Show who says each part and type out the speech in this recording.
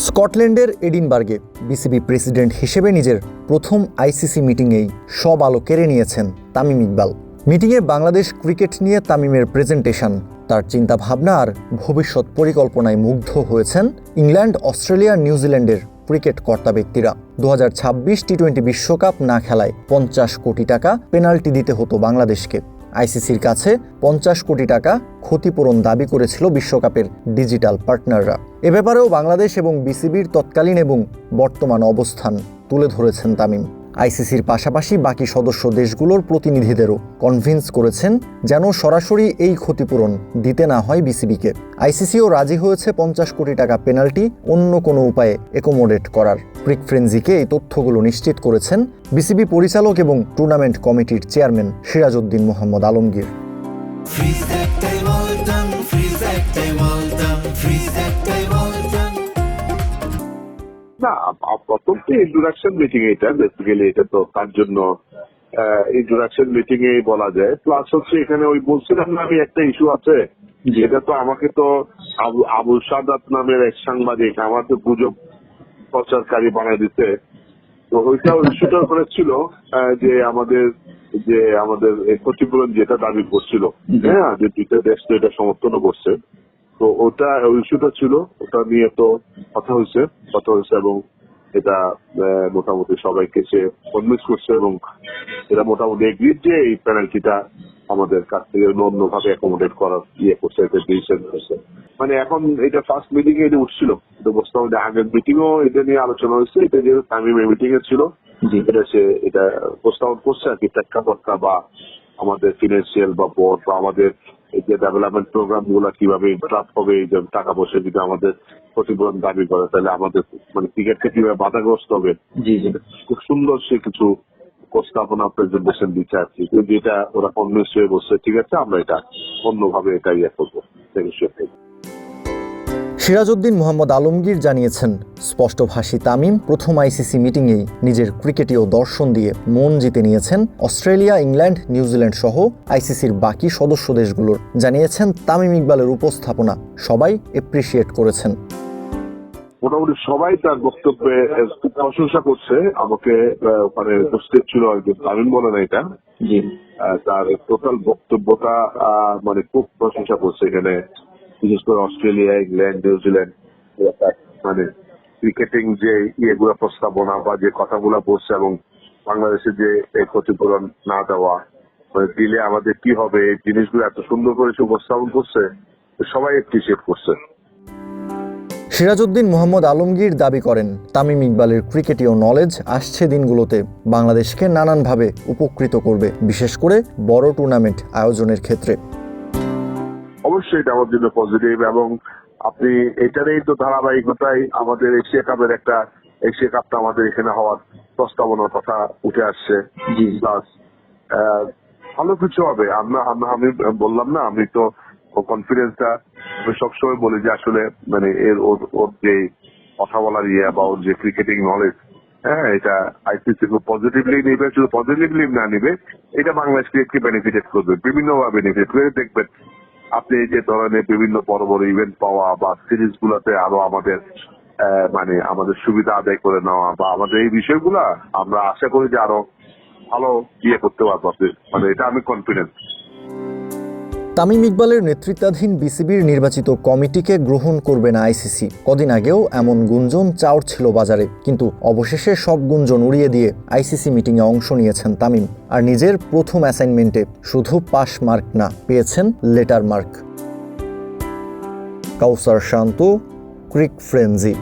Speaker 1: স্কটল্যান্ডের এডিনবার্গে BCB president হিসেবে নিজের প্রথম আইসিসি মিটিংয়েই সব আলো কেড়ে নিয়েছেন তামিম ইকবাল। মিটিংয়ে বাংলাদেশ ক্রিকেট নিয়ে তামিমের প্রেজেন্টেশন, তার চিন্তাভাবনা আর ভবিষ্যৎ পরিকল্পনায় মুগ্ধ হয়েছেন ইংল্যান্ড, অস্ট্রেলিয়া, নিউজিল্যান্ডের ক্রিকেট কর্তা ব্যক্তিরা। 2026 টি-20 বিশ্বকাপ না খেলায় 50 কোটি টাকা পেনাল্টি দিতে হতো বাংলাদেশকে। আইসিসির কাছে 50 কোটি টাকা ক্ষতিপূরণ দাবি করেছিল বিশ্বকাপের ডিজিটাল পার্টনাররা। এ ব্যাপারেও বাংলাদেশ এবং বিসিবির তৎকালীন এবং বর্তমান অবস্থান তুলে ধরেছেন তামিম। আইসিসির পাশাপাশি বাকি সদস্য দেশগুলোর প্রতিনিধিদেরও কনভিন্স করেছেন যেন সরাসরি এই ক্ষতিপূরণ দিতে না হয় বিসিবিকে। আইসিসিও রাজি হয়েছে 50 কোটি টাকা পেনাল্টি অন্য কোনো উপায়ে অ্যাকোমোডেট করার। ক্রিক ফ্রেন্সিকে এই তথ্যগুলো নিশ্চিত করেছেন বিসিবি পরিচালক এবং টুর্নামেন্ট কমিটির চেয়ারম্যান সিরাজউদ্দিন মোহাম্মদ আলমগীর।
Speaker 2: না, প্রথম তো ইন্ট্রোডাকশন মিটিং, এটা বেসিক্যালি এটা তো তার জন্য ইন্ট্রোডাকশন মিটিং এ বলা যায়। প্লাস হচ্ছে এখানে ওই বলছিলাম না আমি একটা ইস্যু আছে, যেটা তো আমাকে তো আবু সাদাত নামের এক সাংবাদিক আমার তো গুজব প্রচারকারী বানায় দিতে। তো ওইটা ইস্যুটা করে ছিল যে আমাদের ক্ষতিপূরণ যেটা দাবি করছিল, হ্যাঁ, যে দুইটা দেশ তো এটা সমর্থন করছে। তো ওটা ইস্যুটা ছিল, ওটা নিয়ে তো কথা হয়েছে এবং এটা মোটামুটি সবাইকে সে কনভিন্স করছে এবং এটা মোটামুটি এগ্রিড যে এই পেনাল্টিটা আমাদের কাছ থেকে অন্যভাবে অ্যাকোমোডেট করার করছে, এটা ডিসিশন করছে। মানে এখন এটা ফার্স্ট মিটিং এ এটা উঠছিল, মোটামুটি আগের মিটিংও এটা নিয়ে আলোচনা হয়েছে। এটা যেহেতু তামিম মিটিং এ ছিল, এটা প্রস্তাবন করছে আর কি, প্রেক্ষাপটটা বা আমাদের ফিনান্সিয়াল বা বোর্ড বা আমাদের এই যে ডেভেলপমেন্ট প্রোগ্রাম গুলা কিভাবে ইন্টারাপ্ট হবে, এই যে টাকা পয়সা যদি আমাদের ক্ষতিপূরণ দাবি করে তাহলে আমাদের মানে ক্রিকেটকে কিভাবে বাধাগ্রস্ত হবে, খুব সুন্দর সে কিছু প্রস্তাবনা প্রেজেন্টেশন দিচ্ছে আর কি। কিন্তু এটা ওরা কনভিন্স হয়ে বসছে, ঠিক আছে আমরা এটা অন্যভাবে এটা করবো।
Speaker 1: সিরাজউদ্দিন মোহাম্মদ আলমগীর জানিয়েছেন, স্পষ্টভাষী তামিম প্রথম আইসিসি মিটিংয়েই নিজের ক্রিকেটীয় দর্শন দিয়ে মন জিতে নিয়েছেন অস্ট্রেলিয়া, ইংল্যান্ড, নিউজিল্যান্ড সহ আইসিসির বাকি সদস্য দেশগুলোর। জানিয়েছেন তামিম ইকবালের উপস্থাপনা সবাই এপ্রিসিয়েট করেছেন।
Speaker 2: মোটামুটি সবাই তার বক্তব্যে খুব প্রশংসা করছে। আমাকে ওখানে উপস্থিত ছিল একজন, তামিম বলে না এটা, তার টোটাল বক্তব্যটা মানে খুব প্রশংসা করছে। এখানে বিশেষ করে অস্ট্রেলিয়া, ইংল্যান্ড, নিউজিল্যান্ড মানে ক্রিকেটিং যে ইয়েগুলো প্রস্তাবনা বা যে কথাগুলো বলছে এবং বাংলাদেশে যে ক্ষতিপূরণ না দেওয়া মানে দিলে আমাদের কি হবে, এই জিনিসগুলো এত সুন্দর করে উপস্থাপন করছে, সবাই এপ্রিসিয়েট করছে।
Speaker 1: সিরাজউদ্দিন মোহাম্মদ আলমগীর দাবি করেন, তামিম ইকবালের ক্রিকেটীয় নলেজ আসছে দিনগুলোতে বাংলাদেশকে নানানভাবে উপকৃত করবে, বিশেষ করে বড় টুর্নামেন্ট আয়োজনের ক্ষেত্রে।
Speaker 2: অবশ্যই এটা আমার জন্য পজিটিভ এবং আপনি এটারই তো ধারাবাহিকতায় আমাদের এশিয়া কাপটা আমাদের এখানে হওয়ার প্রস্তাবনার কথা উঠে আসছে। প্লাস ভালো কিছু হবে। আমি বললাম না, আমি তো কনফিডেন্সটা আমি সবসময় বলি যে আসলে মানে ওর যে কথা বলার বা ওর যে ক্রিকেটিং নলেজ, হ্যাঁ, এটা আইসিসি খুব পজিটিভলি নিবে। শুধু পজিটিভলি না নিবে, এটা বাংলাদেশ ক্রিকেটকে বেনিফিটেড করবে, বিভিন্নভাবে বেনিফিট করে। দেখবেন আপনি এই যে ধরনের বিভিন্ন বড় বড় ইভেন্ট পাওয়া বা সিরিজ গুলাতে আরো আমাদের সুবিধা আদায় করে নেওয়া বা আমাদের এই বিষয়গুলা আমরা আশা করি যে আরো ভালো করতে পারবো। মানে এটা আমি কনফিডেন্ট।
Speaker 1: তামিম ইকবালের নেতৃত্বাধীন বিসিবির নির্বাচিত কমিটিকে গ্রহণ করবে না আইসিসি। কদিন আগেও এমন গুঞ্জন চাউর ছিল বাজারে, কিন্তু অবশেষে সব গুঞ্জন উড়িয়ে দিয়ে আইসিসি মিটিংয়ে অংশ নিয়েছেন তামিম। আর নিজের প্রথম অ্যাসাইনমেন্টে শুধু পাস মার্ক না, পেয়েছেন লেটার মার্ক। কাউসার শান্ত, ক্রিক ফ্রেন্সি।